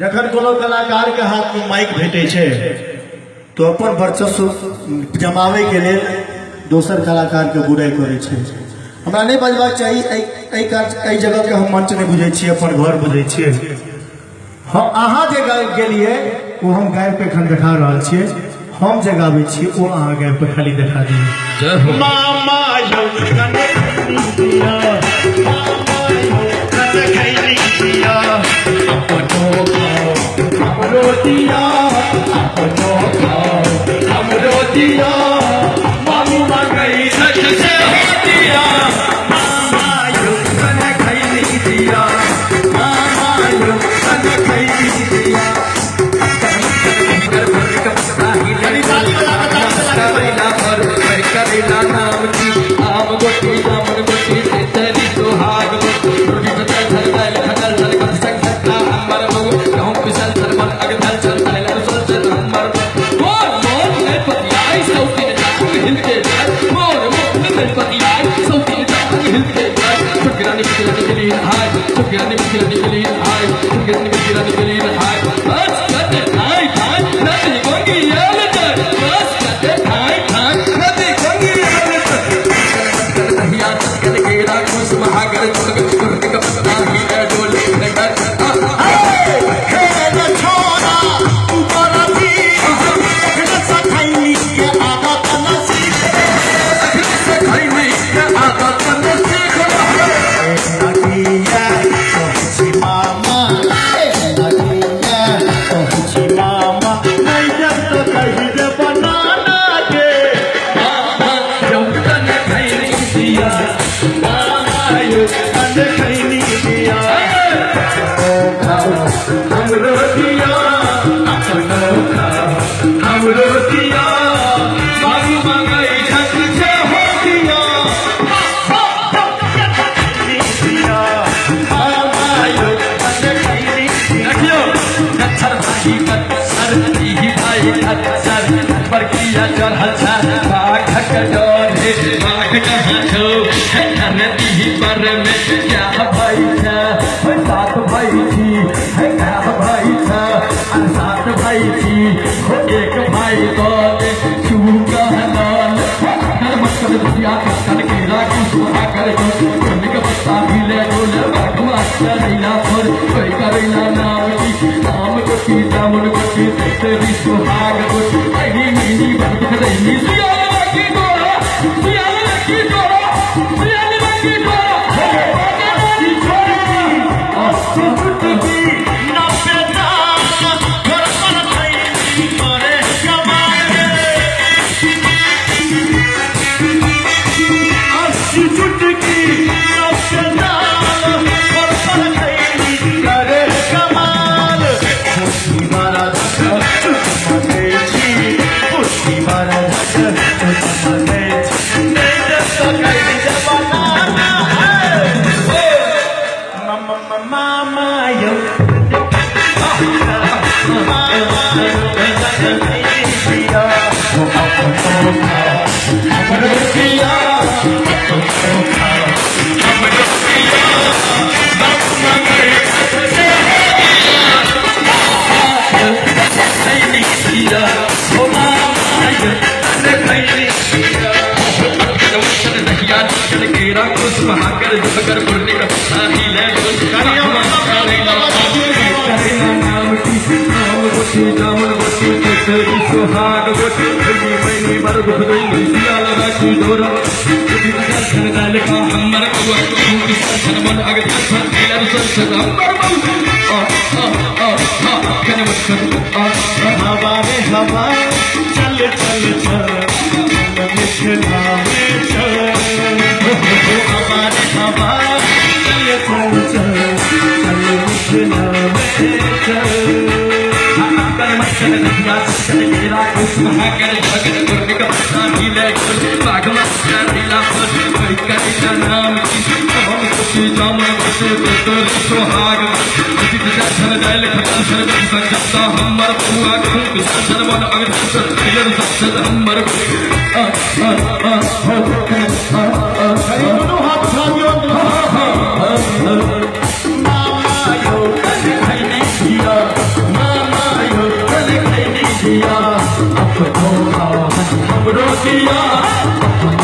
जखन कोनो कलाकार के हाथ में माइक भेटे छे तो अपन वर्चस्व जमावे के लेल दोसर कलाकार के बुराई करे छे। हमरा नहीं बजबाक चाहिए। एई जगह के हम मंच नहीं बुझे छी, अपन घर बुझे छी। हम अहाँ जे गेलिए वो हम गायब पे एखन देखा रहल छिए। हम जे गाबै छी वो अहाँ गायब पे खाली देखा दिए। मामा यौ कने दिया, मामा यौ कने खैली दिया, अपनो खाओ हमरो दिया, अपनो खाओ हमरो दिया, मामू मंगई सच से हो दिया। मामा यौ कने खैली दिया, मामा यौ कने खैली दिया। करेला नाम की आम गोटी दामन गोटी से तेरी सुहाग रोटी पता धर गल खगल धर कब संग सकता हमर मगो कहूं पिसल सरमन अगधल चल तैला रसल से हमर मोर मोर ने पतियाई सौती जाग हिल के मोर मोर ने पतियाई सौती जाग हिल के सुखरानी पिछली हाय सुखरानी पिछली हाय सुखरानी पिछली हाय बस कते हाय हाय नदी गोंगी याल कर बस कते हाय हाय नदी महागर का पता ही है डोल छोरा ऊपर भी सखाई के आधा तना सीख सखाई के आधा तना सीख नदिया सोची मामा नदिया सोची मामा नहीं जब तो कही दे बनाना के मामा जब तक नहीं दिया खैनी दिया हमरो दिया अपनो हमरो दिया बाबू मंगई झट से हो दिया दिया मामायो खैनी देखियो नच्छर भाई सर ही भाई सर पर किया चढ़ल सर बाघ डोरे बाघ कहाँ छो नदी पर में क्या भाई था सात भाई थी है क्या भाई था सात भाई थी हो एक भाई तो तू कहलाल मस्कर दिया कर के राखी सुहा कर निक बस्ता भी ले बोले भगवा चलैला पर कोई करैला नाम की नाम गोटी दामन गोटी तेरी सुहाग गोटी अही मिनी बंद रही सियाल बाकी तोरा सियाल बाकी तोरा सियाल बाकी तोरा महागर जगर पुरने का साही ले करिया करेला नाम की नाम गोटी दामन गोटी तेरी सुहाग गोटी मैंने मर गई सियाल राखी डोरा दर्शन गाल का हमर को सरमन अगर दर्शन दिलर सर हमर कने मत हवा में हवा चल चल चल मिठला में चल हमारे हवा चल चल चल चल मिठला में चल कर मचल दिया चल मेरा कुछ महाकर भगत गुरने का साही ले भागवा दिला पर कोई करेगा नाम की हम कुछ जामन कुछ तो सुहाग जित दर्शन दल खतन सर्व संजता हमर बुआ खूब सरमन अगर दिलर सत्सद हमर मामा यो कने खैनी दिया खुशियाँ